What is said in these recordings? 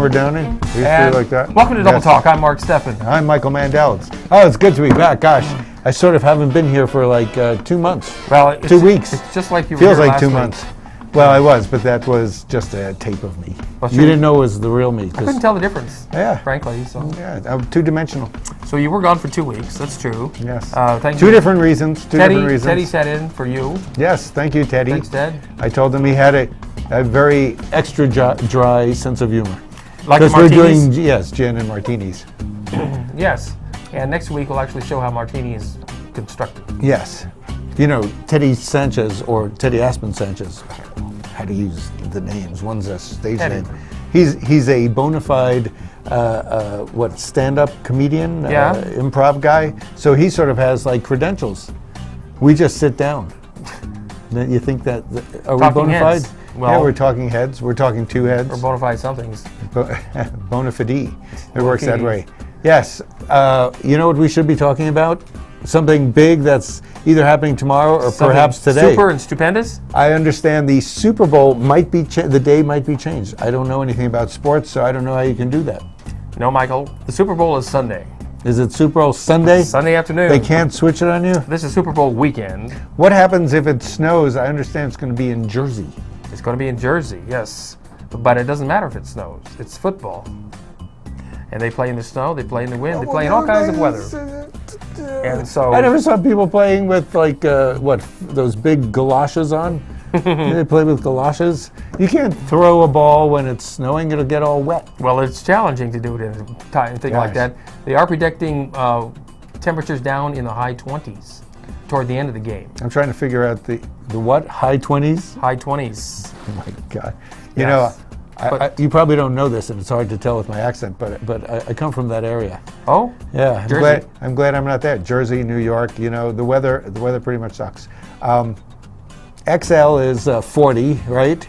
we're doing it? Like that? Welcome to Double Talk. I'm Mark Steffen. I'm Michael Mandel. It's good to be back. Gosh, I sort of haven't been here for like 2 months. Well, 2 weeks. It's just like you were Feels here like last 2 week. months. Well, I was, but that was just a tape of me. Well, you didn't know it was the real me. I couldn't tell the difference. Yeah. Frankly. So. Yeah, I'm two-dimensional. So you were gone for 2 weeks. That's true. Yes. Thank Two you. different reasons. Teddy sat in for you. Yes, thank you, Teddy. Thanks, Ted. I told him he had a very extra dry sense of humor. Like Because we're martinis? doing, gin and martinis. Yes. And next week we'll actually show how martini is constructed. Yes. You know, Teddy Sanchez or Teddy Aspen Sanchez, I don't know how to use the names. One's a stage Teddy. name. He's a bona fide stand-up comedian, Yeah. improv guy. So he sort of has like credentials. We just sit down. Then you think that are we Talking bona fide? heads. Well, yeah, we're talking heads. We're talking two heads. Or bona fide somethings. Bona fide. It works that way. Yes. You know what we should be talking about? Something big that's either happening tomorrow or Something perhaps today. super and stupendous? I understand the Super Bowl might be the day might be changed. I don't know anything about sports, so I don't know how you can do that. No, Michael. The Super Bowl is Sunday. Is it Super Bowl Sunday? Sunday afternoon. They can't switch it on you? This is Super Bowl weekend. What happens if it snows? I understand it's going to be in Jersey. It's going to be in Jersey, yes. But it doesn't matter if it snows. It's football. And they play in the snow, they play in the wind, they play in all kinds of weather. And so I never saw people playing with like those big galoshes on. They play with galoshes. You can't throw a ball when it's snowing; it'll get all wet. well, it's challenging to do it in a thing like that. They are predicting temperatures down in the high 20s toward the end of the game. I'm trying to figure out the what high 20s. High 20s. Oh my God! You Yes. know, you probably don't know this, and it's hard to tell with my accent, but I come from that area. Oh? Yeah, Jersey. I'm glad I'm not there. Jersey, New York. You know, the weather pretty much sucks. XL is 40, right?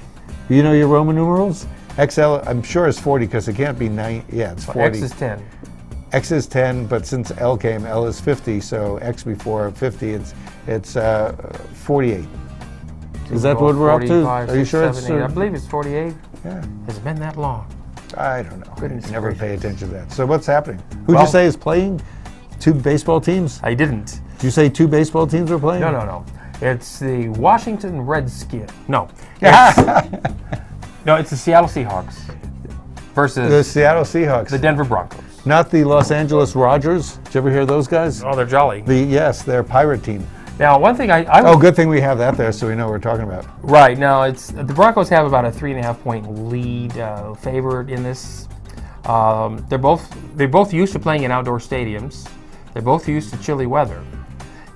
You know your Roman numerals? XL, I'm sure is 40 because it can't be 9. Yeah, it's 40. X is 10. X is 10, but since L came, L is 50. So X before 50, it's 48. Is that what we're up to? 45, Are you 6, sure 7, 8. I believe it's 48. Yeah, Has it been that long? I don't know. Goodness I never pay gracious. attention to that. So what's happening? Who'd Well- you say is playing? 2 baseball teams? I didn't. Did you say 2 baseball teams are playing? No. It's the Washington Redskins. No. No, it's the Seattle Seahawks versus The Seattle Seahawks. the Denver Broncos. Not the Los Angeles Rogers. Did you ever hear those guys? Oh, they're jolly. Yes, they're a pirate team. Now, one thing I Oh, good thing we have that there so we know what we're talking about. right now, it's the Broncos have about a 3.5 point lead favorite in this. They're both used to playing in outdoor stadiums. They're both used to chilly weather.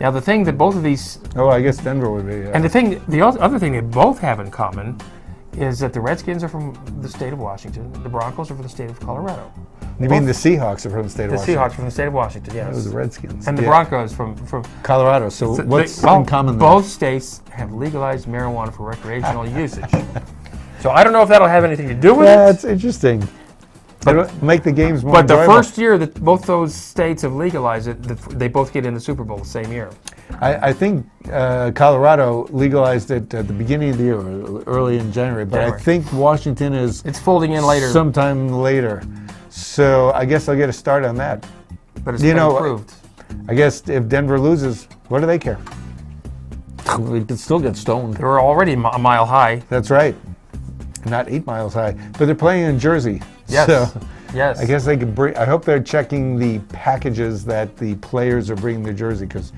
Now, the thing that both of these Oh, I guess Denver would be. and the other thing they both have in common is that the Redskins are from the state of Washington. The Broncos are from the state of Colorado. you mean the Seahawks are from the state of The Washington? Seahawks from the state of Washington, yes. That was the Redskins. And the Yeah. Broncos from Colorado. So what's well, in common there? both states have legalized marijuana for recreational usage. So I don't know if that'll have anything to do with That's it. interesting. It'll make the games more But the enjoyable. first year that both those states have legalized it, they both get in the Super Bowl the same year. I think Colorado legalized it at the beginning of the year, or early in January, but January. I think Washington is It's folding in later, sometime later. So I guess I'll get a start on that. but it's you been know, approved. I guess if Denver loses, what do they care? We could still get stoned. They were already a mile high. That's right. Not 8 miles high, but they're playing in Jersey. Yes. So Yes. I guess they could bring. I hope they're checking the packages that the players are bringing to Jersey, because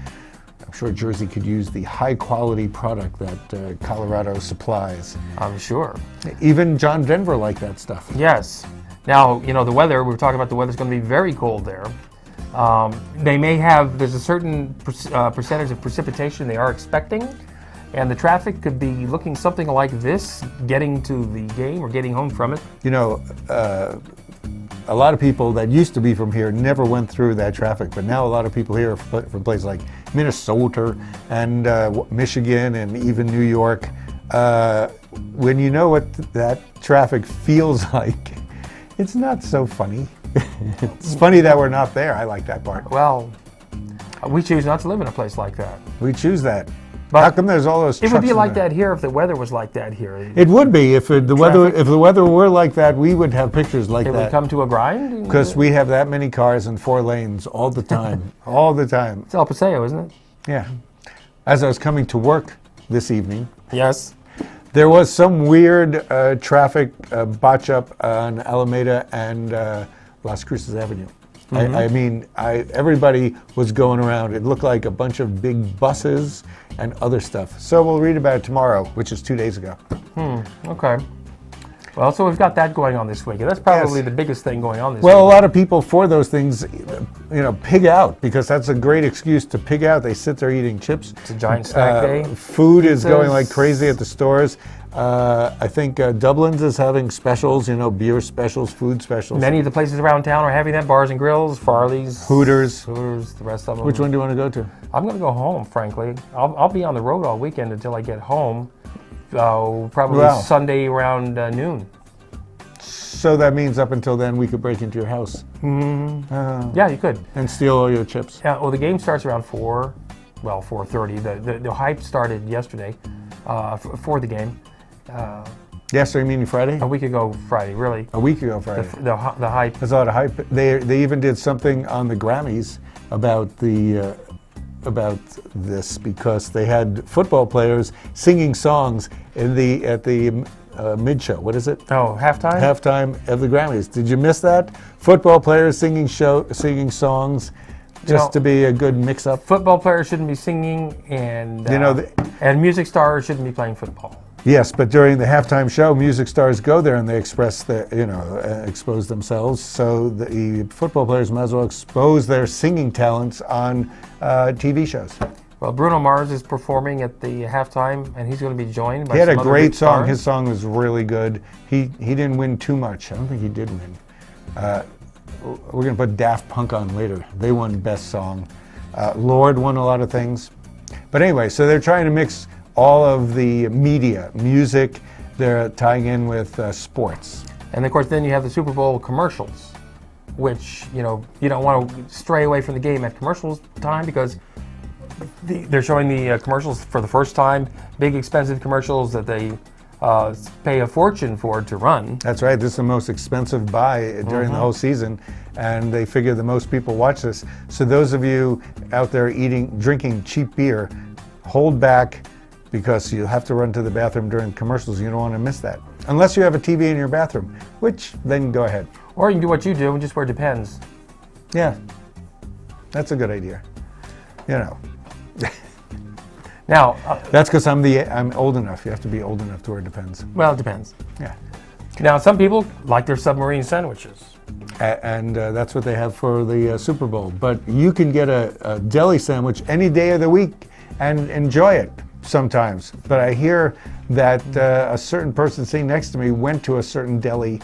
I'm sure Jersey could use the high quality product that Colorado supplies. I'm sure. Even John Denver liked that stuff. Yes. Now, you know, the weather, we were talking about the weather's going to be very cold there. They may have, there's a certain percentage of precipitation they are expecting, and the traffic could be looking something like this, getting to the game or getting home from it. You know, a lot of people that used to be from here never went through that traffic, but now a lot of people here from places like Minnesota and Michigan and even New York. When you know what that traffic feels like, it's not so funny. It's funny that we're not there. I like that part. Well, we choose not to live in a place like that. We choose that. But how come there's all those it trucks would be in like there? that here if the weather was like that here. It would be if the weather were like that. We would have pictures like It that. would come to a grind. Because we have that many cars in 4 lanes all the time. All the time. It's El Paseo, isn't it? Yeah. As I was coming to work this evening, Yes. there was some weird traffic botch up on Alameda and Las Cruces Avenue. I mean, everybody was going around. It looked like a bunch of big buses and other stuff. So we'll read about it tomorrow, which is 2 days ago. Okay. Well, so we've got that going on this week. And that's probably Yes. the biggest thing going on this Well, a week. lot of people for those things, pig out because that's a great excuse to pig out. They sit there eating chips. It's a giant snack day. Food is going Pizzas. like crazy at the stores. I think Dublin's is having specials, beer specials, food specials. Many of the places around town are having that. Bars and Grills, Farley's, Hooters. the rest of them. Which one do you want to go to? I'm going to go home, frankly. I'll be on the road all weekend until I get home. Probably Wow. Sunday around noon. So that means up until then we could break into your house Yeah, you could. and steal all your chips. Yeah, well, the game starts around 4, 4:30. The hype started yesterday for the game. Yesterday, meaning Friday? A week ago Friday, really. A week ago Friday. The hype. There's a lot of hype. They even did something on the Grammys about this because they had football players singing songs at the mid show. What is it? Oh, halftime? Halftime of the Grammys. Did you miss that? Football players singing songs just to be a good mix up. Football players shouldn't be singing, and and music stars shouldn't be playing football. Yes, but during the halftime show, music stars go there and they express expose themselves. So the football players might as well expose their singing talents on TV shows. Well, Bruno Mars is performing at the halftime, and he's going to be joined by He had a some other great big song. stars. His song was really good. He didn't win too much. I don't think he did win. We're going to put Daft Punk on later. They won Best Song. Lord won a lot of things. But anyway, so they're trying to mix all of the media, music, they're tying in with sports. And of course, then you have the Super Bowl commercials, which you don't want to stray away from the game at commercials time because they're showing the commercials for the first time, big expensive commercials that they pay a fortune for to run. That's right. This is the most expensive buy during the whole season, and they figure the most people watch this. So those of you out there drinking cheap beer, hold back because you have to run to the bathroom during commercials. You don't want to miss that. Unless you have a TV in your bathroom, which then go ahead. Or you can do what you do and just wear Depends. Yeah, that's a good idea. Now, That's because I'm old enough. You have to be old enough to wear Depends. well, it depends. Yeah. Now, some people like their submarine sandwiches. And that's what they have for the Super Bowl. But you can get a deli sandwich any day of the week and enjoy it sometimes. But I hear that a certain person sitting next to me went to a certain deli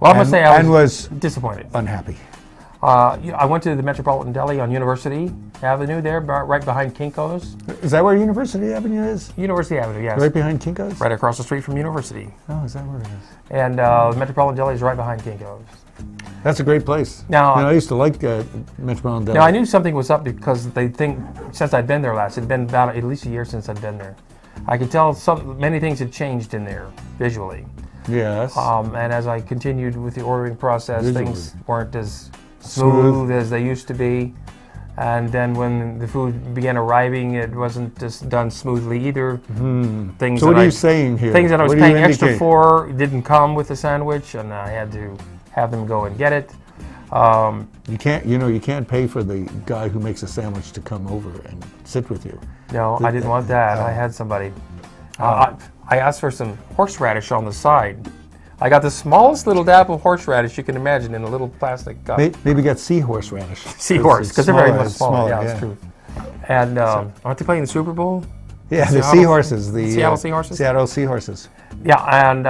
Well, I must say I and was disappointed. unhappy. I went to the Metropolitan Deli on University Avenue there, right behind Kinko's. Is that where University Avenue is? University Avenue, yes. Right behind Kinko's? Right across the street from University. Oh, is that where it is? And the Metropolitan Deli is right behind Kinko's. That's a great place. Now, I used to like Metropolitan Deli. Now, I knew something was up because they think, since I'd been there last, it'd been about at least a year since I'd been there. I could tell many things had changed in there visually. Yes. And as I continued with the ordering process, Visually. things weren't as smooth as they used to be. And then when the food began arriving, it wasn't just done smoothly either. Things So what that are you saying here? Things that I was What do you paying extra indicate? for didn't come with the sandwich, and I had to have them go and get it. You can't pay for the guy who makes a sandwich to come over and sit with you. No, I didn't want that. I had somebody. I asked for some horseradish on the side. I got the smallest little dab of horseradish you can imagine in a little plastic cup. Maybe get seahorse radish. Seahorse, because they're very much It's smaller. Yeah, yeah. that's true. And aren't they playing the Super Bowl? Yeah, the Seattle- seahorses. The Seattle Seahorses? Seattle Seahorses. Yeah, and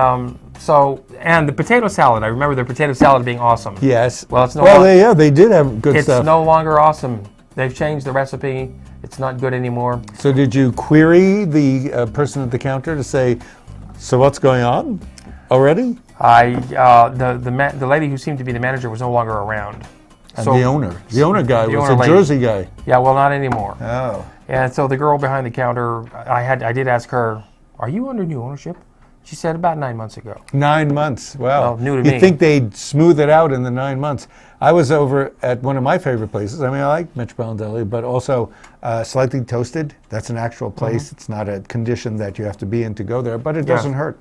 and the potato salad. I remember their potato salad being awesome. Yes. Well, it's no Well, longer, they did have good it's stuff. no longer awesome. They've changed the recipe. It's not good anymore. So did you query the person at the counter to say, so what's going on already? The lady who seemed to be the manager was no longer around. And the owner guy the was owner a lady. Jersey guy. Yeah, well, not anymore. Oh. And so the girl behind the counter, I did ask her, "Are you under new ownership?" She said about 9 months ago. 9 months. Wow. Well, new to me. You'd think they'd smooth it out in the 9 months. I was over at one of my favorite places. I mean, I like Metropolitan Deli, but also Slightly Toasted. That's an actual place. It's not a condition that you have to be in to go there, but it doesn't hurt.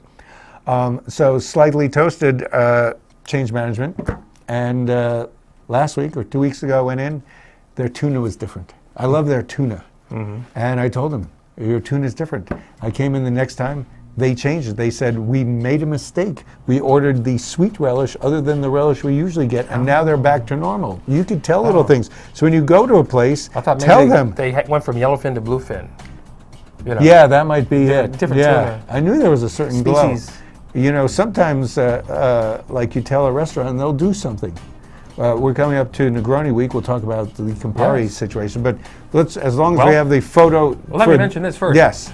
So Slightly Toasted changed management, and last week or 2 weeks ago I went in, their tuna was different. I love their tuna. And I told them, your tuna is different. I came in the next time, they changed it. They said, we made a mistake. We ordered the sweet relish other than the relish we usually get, and now they're back to normal. You could tell little things. So when you go to a place, I thought maybe tell them. They went from yellowfin to bluefin. You know, Yeah, that might be it. different tuna. I knew there was a certain Species. glow. You know, sometimes, like you tell a restaurant, they'll do something. We're coming up to Negroni week. We'll talk about the Campari situation, but let's, as long as we have the photo. Well, let me mention this first. Yes.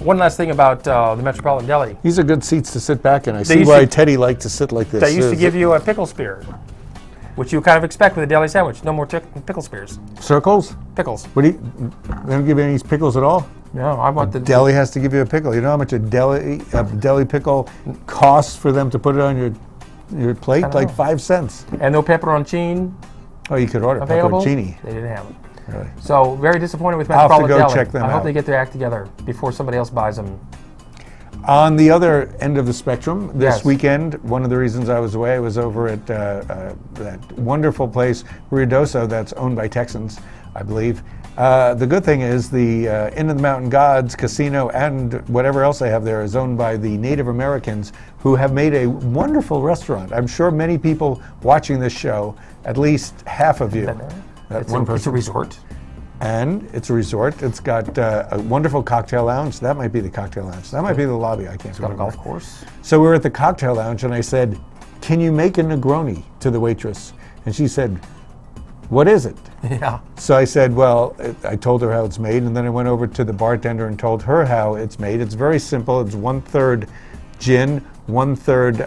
One last thing about the Metropolitan Deli. These are good seats to sit back in. I see used why to- Teddy liked to sit like this. They used to give you a pickle spear, which you kind of expect with a deli sandwich. No more pickle spears. circles. Pickles. What do you? They don't give you any pickles at all. No, I want the Deli has to give you a pickle. You know how much a deli pickle costs for them to put it on your plate? don't Like know. 5 cents. and no pepperoncini Oh, you could order available. pepperoncini. They didn't have it. Really. So very disappointed with I'll have to Metropolitan go Deli. check them I hope out. they get their act together before somebody else buys them. On the other end of the spectrum, this Yes. weekend, one of the reasons I was away, I was over at that wonderful place, Ruidoso, that's owned by Texans, I believe. The good thing is the Inn of the Mountain Gods casino and whatever else they have there is owned by the Native Americans, who have made a wonderful restaurant. I'm sure many people watching this show, at least half of you. That It's one a person. resort. And it's a resort. It's got a wonderful cocktail lounge. That might be the cocktail lounge. That might be the lobby. I can't It's got a remember. golf course. So we were at the cocktail lounge, and I said, "Can you make a Negroni?" to the waitress, and she said, "What is it?" Yeah. So I said, "Well," I told her how it's made, and then I went over to the bartender and told her how it's made. It's very simple. It's 1/3 gin, 1/3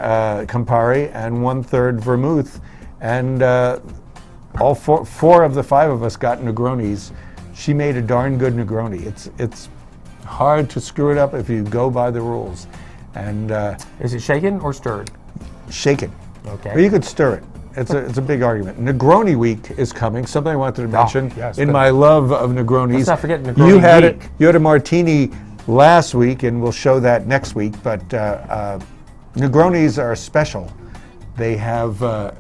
Campari, and 1/3 vermouth, and all four of the five of us got Negronis. She made a darn good Negroni. It's hard to screw it up if you go by the rules, and Is it shaken or stirred? shake it. Okay. Or you could stir it. It's a big argument. Negroni week is coming. Something I wanted to mention yes, in good. my love of Negronis. Let's not forget Negroni you had week. you had a martini last week, and we'll show that next week. But Negronis are special. They have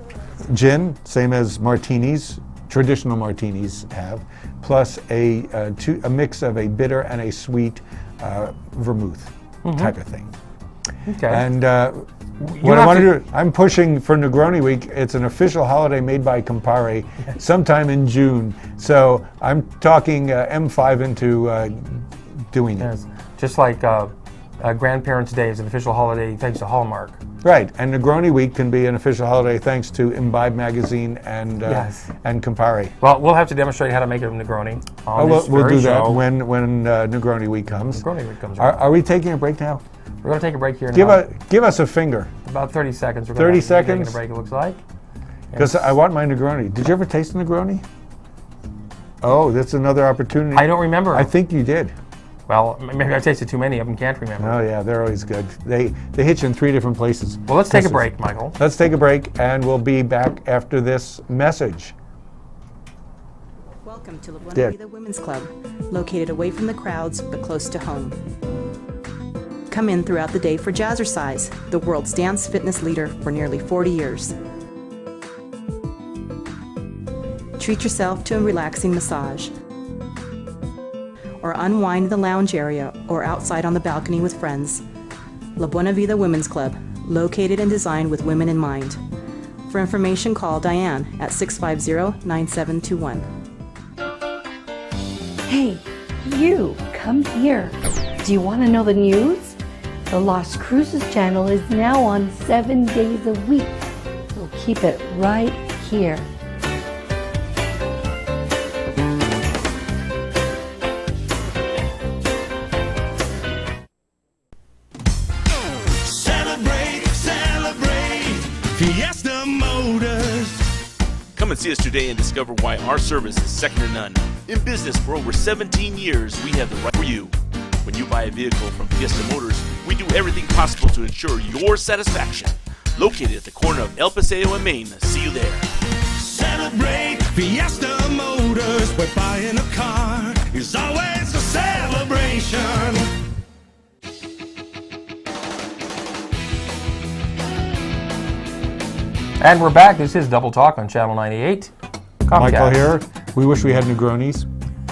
gin, same as martinis, traditional martinis have, plus a mix of a bitter and a sweet vermouth type of thing. Okay. And what don't I want have to do, I'm pushing for Negroni Week. It's an official holiday made by Campari sometime in June. So I'm talking M5 into doing it. Yes. Just like Grandparents' Day is an official holiday thanks to Hallmark. Right, and Negroni Week can be an official holiday thanks to Imbibe Magazine and Yes. and Campari. Well, we'll have to demonstrate how to make a Negroni on this We'll very do that show. when Negroni Week comes. Negroni Week comes around. Are we taking a break now? We're going to take a break here Give now. us a finger, About 30 seconds. We're 30 gonna be taking seconds? a break, it looks like. because I want my Negroni. Did you ever taste a Negroni? Oh, that's another opportunity. I don't remember. I think you did. Well, maybe I tasted too many of them, can't remember. Oh yeah, they're always good. They hit you in 3 different places. Well, let's take a Kisses. break, Michael. Let's take a break, and we'll be back after this message. Welcome to La Buena Did. Vida Women's Club, located away from the crowds but close to home. Come in throughout the day for Jazzercise, the world's dance fitness leader for nearly 40 years. Treat yourself to a relaxing massage, or unwind in the lounge area or outside on the balcony with friends. La Buena Vida Women's Club, located and designed with women in mind. For information, call Diane at 650-9721. Hey, you, come here. Do you want to know the news? The Lost Cruises channel is now on 7 days a week, so keep it right here. Celebrate, celebrate, Fiesta Motors. Come and See us today and discover why our service is second to none. In business for over 17 years, we have the right for you. When you buy a vehicle from Fiesta Motors, we do everything possible to ensure your satisfaction. Located at the corner of El Paseo and Main. See you there. Celebrate Fiesta Motors, where buying a car is always a celebration. And we're back. This is Double Talk on Channel 98. Comcast. Michael here. We wish we had Negronis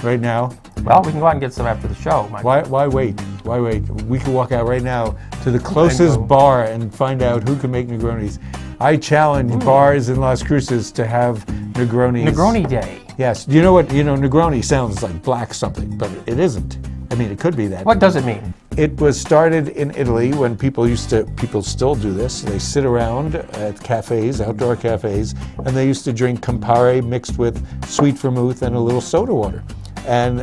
right now. Well, we can go out and get some after the show, Michael. Why wait? Why wait? We can walk out right now to the closest bar and find out who can make Negronis. I challenge bars in Las Cruces to have Negronis. Negroni Day. Yes. You know what? Negroni sounds like black something, but it isn't. I mean, it could be that. What does it mean? It was started in Italy when people still do this. They sit around at cafes, outdoor cafes, and they used to drink Campari mixed with sweet vermouth and a little soda water. And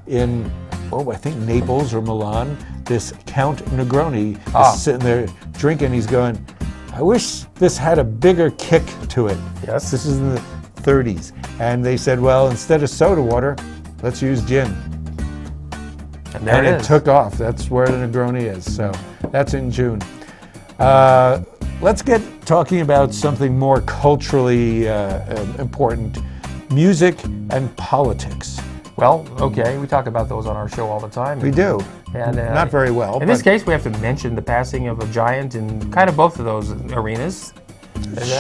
in, I think Naples or Milan, this Count Negroni is sitting there drinking. He's going, I wish this had a bigger kick to it. Yes. This is in the 30s. And they said, well, instead of soda water, let's use gin. And there it is. Took off. That's where the Negroni is. So that's in June. Let's get talking about something more culturally important, music and politics. Well, okay, we talk about those on our show all the time. We do. And, Not very well. In this case, we have to mention the passing of a giant in kind of both of those arenas.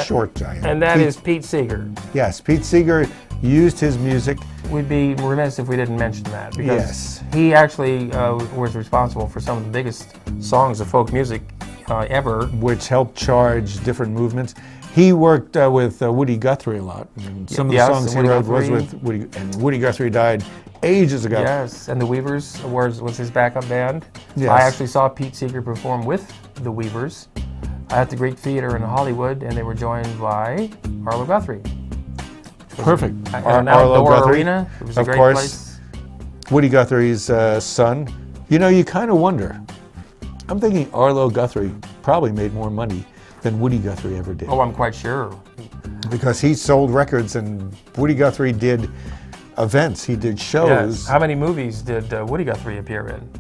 Short giant. And that is Pete Seeger. Yes, Pete Seeger used his music. We'd be remiss if we didn't mention that, because Yes. he actually was responsible for some of the biggest songs of folk music ever. Which helped charge different movements. He worked with Woody Guthrie a lot. And some of the songs he Woody wrote was Guthrie. with Woody, and Woody Guthrie died ages ago. Yes, and the Weavers was his backup band. Yes. I actually saw Pete Seeger perform with the Weavers at the Great Theater in Hollywood, and they were joined by Arlo Guthrie. Perfect. An Arlo outdoor Guthrie, arena. It was a of great course, place. Woody Guthrie's son. You kind of wonder. I'm thinking Arlo Guthrie probably made more money than Woody Guthrie ever did. Oh, I'm quite sure. Because he sold records and Woody Guthrie did events. He did shows. Yes. How many movies did Woody Guthrie appear in?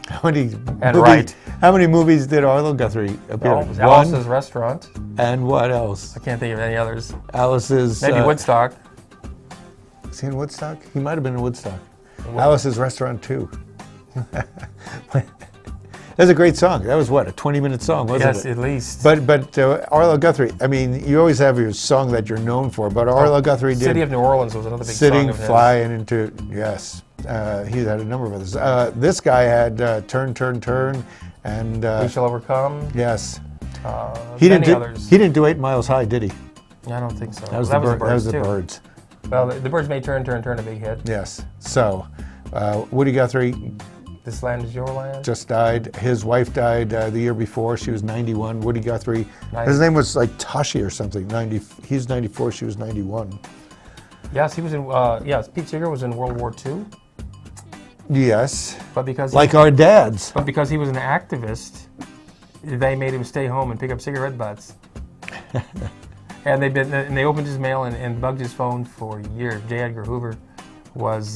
How many right. How many movies did Arlo Guthrie appear Well, in? it was Alice's Restaurant. And what else? I can't think of any others. Alice's... Maybe Woodstock. Is he in Woodstock? He might have been in Woodstock. Alice's Restaurant too. That's a great song. That was what, a 20-minute song, wasn't Yes, it? at least. But Arlo Guthrie, I mean, you always have your song that you're known for, but Arlo Guthrie did City of New Orleans was another big Sitting, song of his. Flying Into, yes. He had a number of others. This guy had Turn, Turn, Turn, and... We Shall Overcome. yes. Many others. He didn't do 8 Miles High, did he? I don't think so. That was the too. Birds. Well, the Birds made Turn, Turn, Turn a big hit. Yes. So, Woody Guthrie This Land Is Your Land. just died. His wife died the year before. She was 91. Woody Guthrie, 90. his name was like Tashi or something. He's 94. She was 91. Yes, he was in. Yes, Pete Seeger was in World War II, Yes. but because Like our dads. but because he was an activist, they made him stay home and pick up cigarette butts. And they opened his mail and bugged his phone for years. J. Edgar Hoover was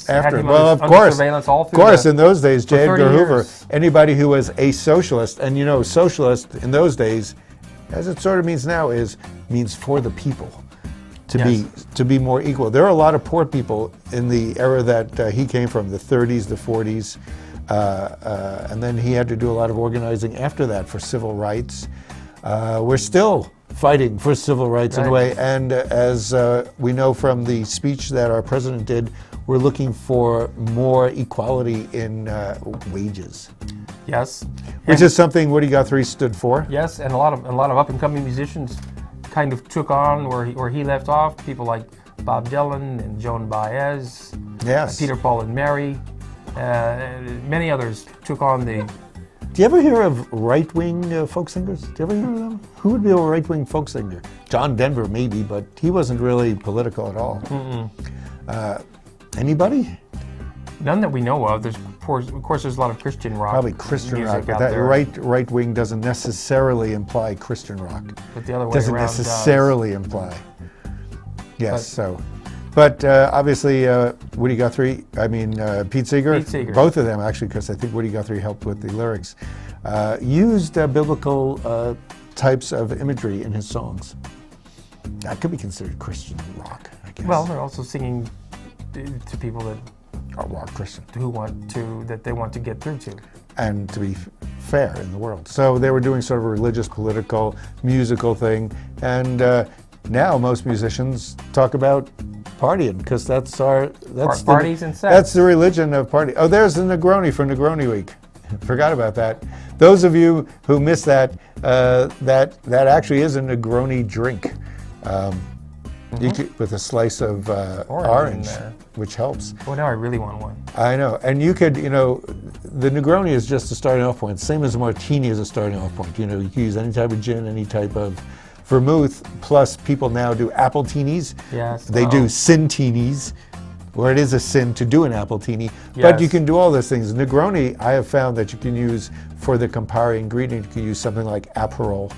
had him of under course, surveillance all of through course, in those days, J. 30 Edgar Hoover, years. anybody who was a socialist, and socialist in those days, as it sort of means now, means for the people, to be more equal. There are a lot of poor people in the era that he came from, the 30s, the 40s, and then he had to do a lot of organizing after that for civil rights. We're still fighting for civil rights in a way, and as we know from the speech that our president did, we're looking for more equality in wages, Yes. which is something Woody Guthrie stood for. Yes, and a lot of up and coming musicians kind of took on where he left off. People like Bob Dylan and Joan Baez, Yes. Peter, Paul, and Mary, many others took on the. Do you ever hear of right-wing folk singers? Do you ever hear of them? Who would be a right-wing folk singer? John Denver, maybe, but he wasn't really political at all. Anybody? None that we know of. There's of course there's a lot of Christian rock. Probably Christian music rock, but out that there, right wing doesn't necessarily imply Christian rock. but the other way Doesn't around necessarily imply. Yes. But obviously, Woody Guthrie, Pete Seeger, both of them actually, because I think Woody Guthrie helped with the lyrics, used biblical types of imagery in his songs. That could be considered Christian rock, I guess. Well, they're also singing to people that are rock Christian, that they want to get through to, and to be fair in the world. So they were doing sort of a religious, political, musical thing, and now most musicians talk about partying, because that's parties and sex. That's the religion of party. Oh, there's the Negroni for Negroni Week. Forgot about that. Those of you who missed that, that actually is a Negroni drink. You could, with a slice of orange, which helps. Well, now I really want one. I know. And you could, the Negroni is just a starting off point. Same as a martini is a starting off point. You can use any type of gin, any type of vermouth, plus people now do appletinis. Yes. They do sin-tinis, where it is a sin to do an appletini. Yes. But you can do all those things. Negroni, I have found that you can use for the Campari ingredient. You can use something like Aperol,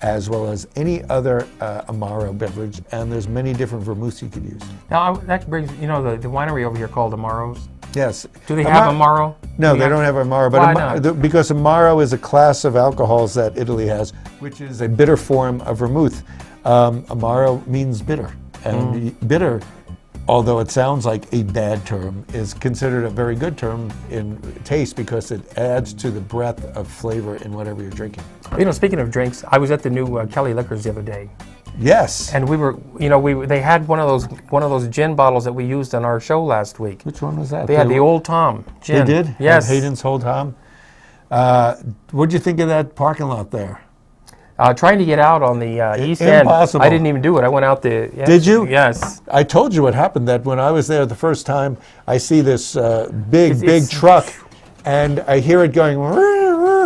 as well as any other Amaro beverage, and there's many different vermouths you could use. Now that brings, the winery over here called Amaros. Yes. Do they have Amaro? No, they don't have Amaro. But Why not? Because Amaro is a class of alcohols that Italy has, which is a bitter form of vermouth. Amaro means bitter, and bitter, although it sounds like a bad term, is considered a very good term in taste because it adds to the breadth of flavor in whatever you're drinking. Speaking of drinks, I was at the new Kelly Liquors the other day. Yes. And we were, they had one of those gin bottles that we used on our show last week. Which one was that? They had the Old Tom gin. They did? Yes. Hayden's Old Tom. What'd you think of that parking lot there? Trying to get out on the east end. Impossible. I didn't even do it. I went out there. Yes. Did you? Yes. I told you what happened, that when I was there the first time, I see this big truck, and I hear it going,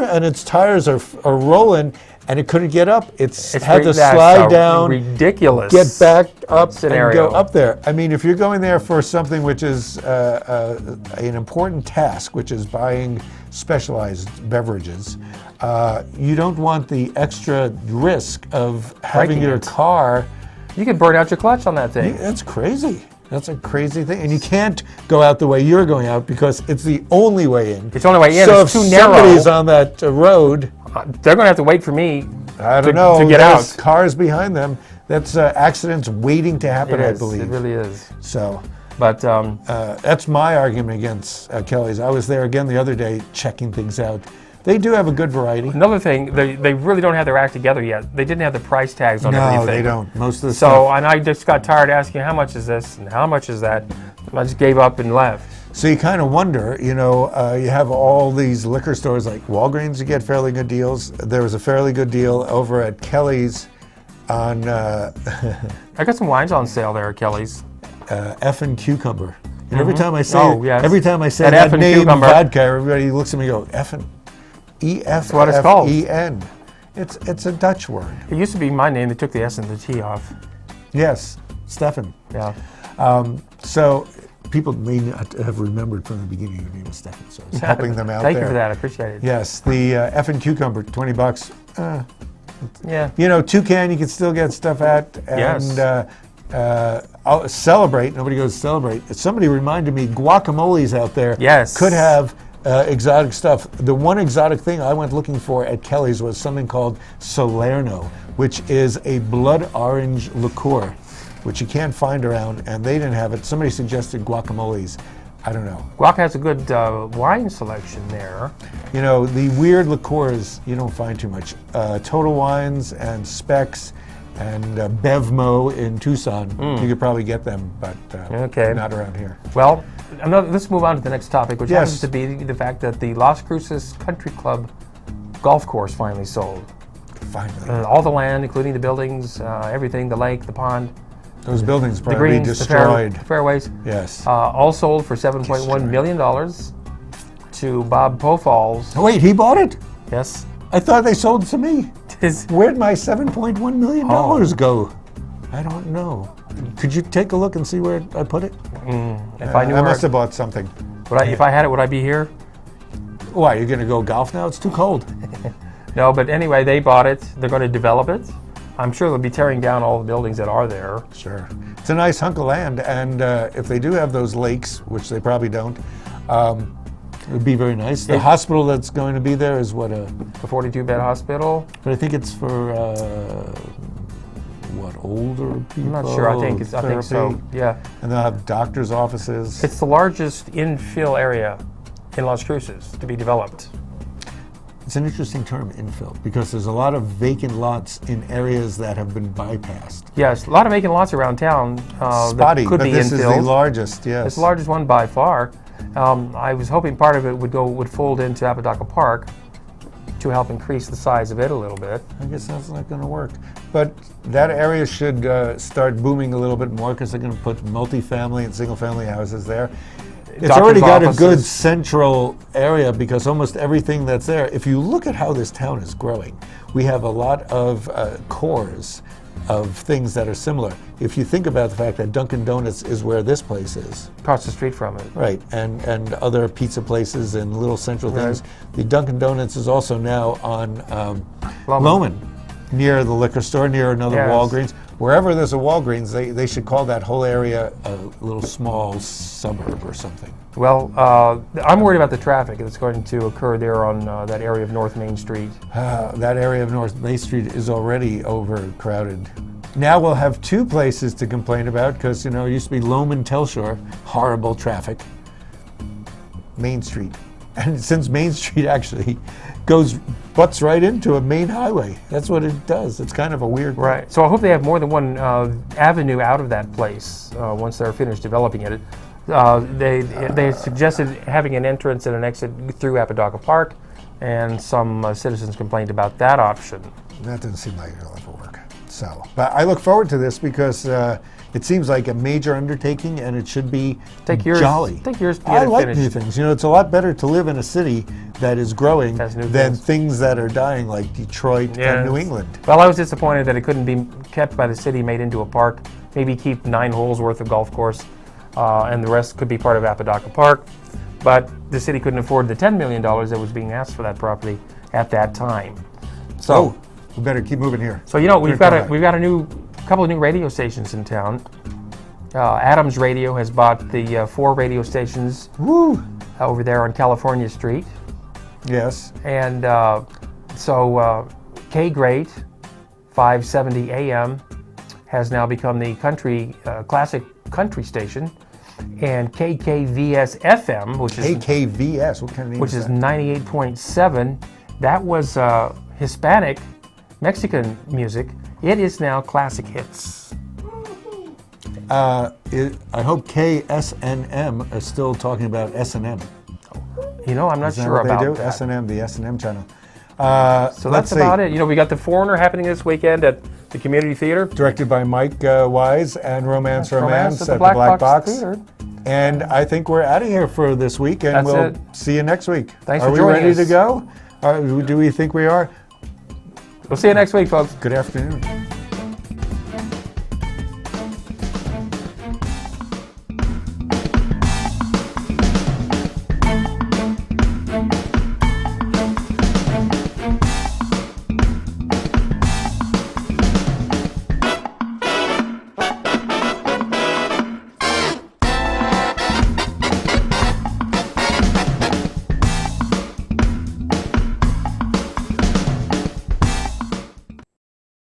and its tires are rolling, and it couldn't get up. It's had to slide down, ridiculous, get back up, scenario. and go up there. I mean, if you're going there for something which is an important task, which is buying specialized beverages, you don't want the extra risk of having your car. You could burn out your clutch on that thing. That's crazy. That's a crazy thing. And you can't go out the way you're going out because it's the only way in. It's the only way in. So it's if too narrow. somebody's on that road, they're going to have to wait for me I don't know, to get there's out. Cars behind them. That's accidents waiting to happen, I believe. It really is. So, but that's my argument against Kelly's. I was there again the other day checking things out. They do have a good variety. Another thing, they really don't have their act together yet. They didn't have the price tags on everything. No, they don't. Most of the stuff. So, and I just got tired asking how much is this and how much is that. I just gave up and left. So you kind of wonder, you have all these liquor stores like Walgreens, you get fairly good deals. There was a fairly good deal over at Kelly's on I got some wines on sale there at Kelly's. F and Cucumber. And every time I say That that name, cucumber. vodka, everybody looks at me and goes, F and E-F-F-E-N. That's what it's called. It's a Dutch word. It used to be my name. They took the S and the T off. Yes, Steffen. Yeah. So people may not have remembered from the beginning your name was Steffen, so it's helping them out Thank there. you for that. I appreciate it. Yes, the F and Cucumber, $20. Yeah. Toucan you can still get stuff at. And I'll celebrate. Nobody goes to celebrate. Somebody reminded me, guacamoles out there could have exotic stuff. The one exotic thing I went looking for at Kelly's was something called Salerno, which is a blood orange liqueur, which you can't find around, and they didn't have it. Somebody suggested guacamoles. I don't know. Guac has a good wine selection there. The weird liqueurs you don't find too much. Total Wines and Specs and Bevmo in Tucson. You could probably get them, but not around here. Well, let's move on to the next topic, which happens to be the fact that the Las Cruces Country Club golf course finally sold. Finally. All the land, including the buildings, everything, the lake, the pond. Those buildings The probably greens, destroyed. the fairways. Yes. All sold for $7.1 million to Bob Pofalls. Oh, wait, he bought it? Yes. I thought they sold it to me. Where'd my $7.1 million go? I don't know. Could you take a look and see where I put it? If I knew I must have bought something. If I had it, would I be here? Why, you're going to go golf now? It's too cold. No, but anyway, they bought it. They're going to develop it. I'm sure they'll be tearing down all the buildings that are there. Sure. It's a nice hunk of land, and if they do have those lakes, which they probably don't, it would be very nice. The hospital that's going to be there is what The 42-bed hospital. but I think it's for older people. I'm not sure. I think so. therapy? Yeah. And they'll have doctors' offices. It's the largest infill area in Las Cruces to be developed. It's an interesting term, infill, because there's a lot of vacant lots in areas that have been bypassed. Yes, a lot of vacant lots around town Spotty, that could but be this infilled. is the largest, yes. It's the largest one by far. I was hoping part of it would fold into Apodaca Park to help increase the size of it a little bit. I guess that's not going to work. But that area should start booming a little bit more because they're going to put multifamily and single-family houses there. It's Doctor's already got a good offices. central area because almost everything that's there, if you look at how this town is growing, we have a lot of cores of things that are similar. If you think about the fact that Dunkin' Donuts is where this place is, Across the street from it. right, and other pizza places and little central things, the Dunkin' Donuts is also now on Loman, near the liquor store, near another Yes. Walgreens. Wherever there's a Walgreens, they should call that whole area a little small suburb or something. Well, I'm worried about the traffic that's going to occur there on that area of North Main Street. That area of North Main Street is already overcrowded. Now we'll have two places to complain about because, it used to be Loman Telshore, horrible traffic. Main Street. And since Main Street actually butts right into a main highway. That's what it does. It's kind of a weird thing. Right. So I hope they have more than one avenue out of that place once they're finished developing it. They suggested having an entrance and an exit through Apodaca Park, and some citizens complained about that option. That doesn't seem like it'll ever work. So, but I look forward to this because it seems like a major undertaking, and it should be jolly. Take yours to get I it like finished. new things. It's a lot better to live in a city that is growing Has new than things. things that are dying, like Detroit and New England. Well, I was disappointed that it couldn't be kept by the city, made into a park. Maybe keep 9 holes worth of golf course, and the rest could be part of Apodaca Park. But the city couldn't afford the $10 million that was being asked for that property at that time. So, We better keep moving here. So we've got Good a couple of new radio stations in town. Adams Radio has bought the 4 radio stations Woo! over there on California Street, Yes. and so K Great 570 AM has now become the classic country station, and KKVS FM, which is KKVS. What kind of name which is is that? 98.7. That was Hispanic Mexican music. It is now classic hits. I hope KSNM is still talking about S&M. I'm not Is that sure what about they do? that. S&M, the S&M channel. So that's about it. We got the Foreigner happening this weekend at the Community Theater. Directed by Mike Wise and Romance Romance at at the Black Box. Theater. And I think we're out of here for this week, and That's we'll it. see you next week. Thanks are for we joining ready us. to go? Do we think we are? We'll see you next week, folks. Good afternoon.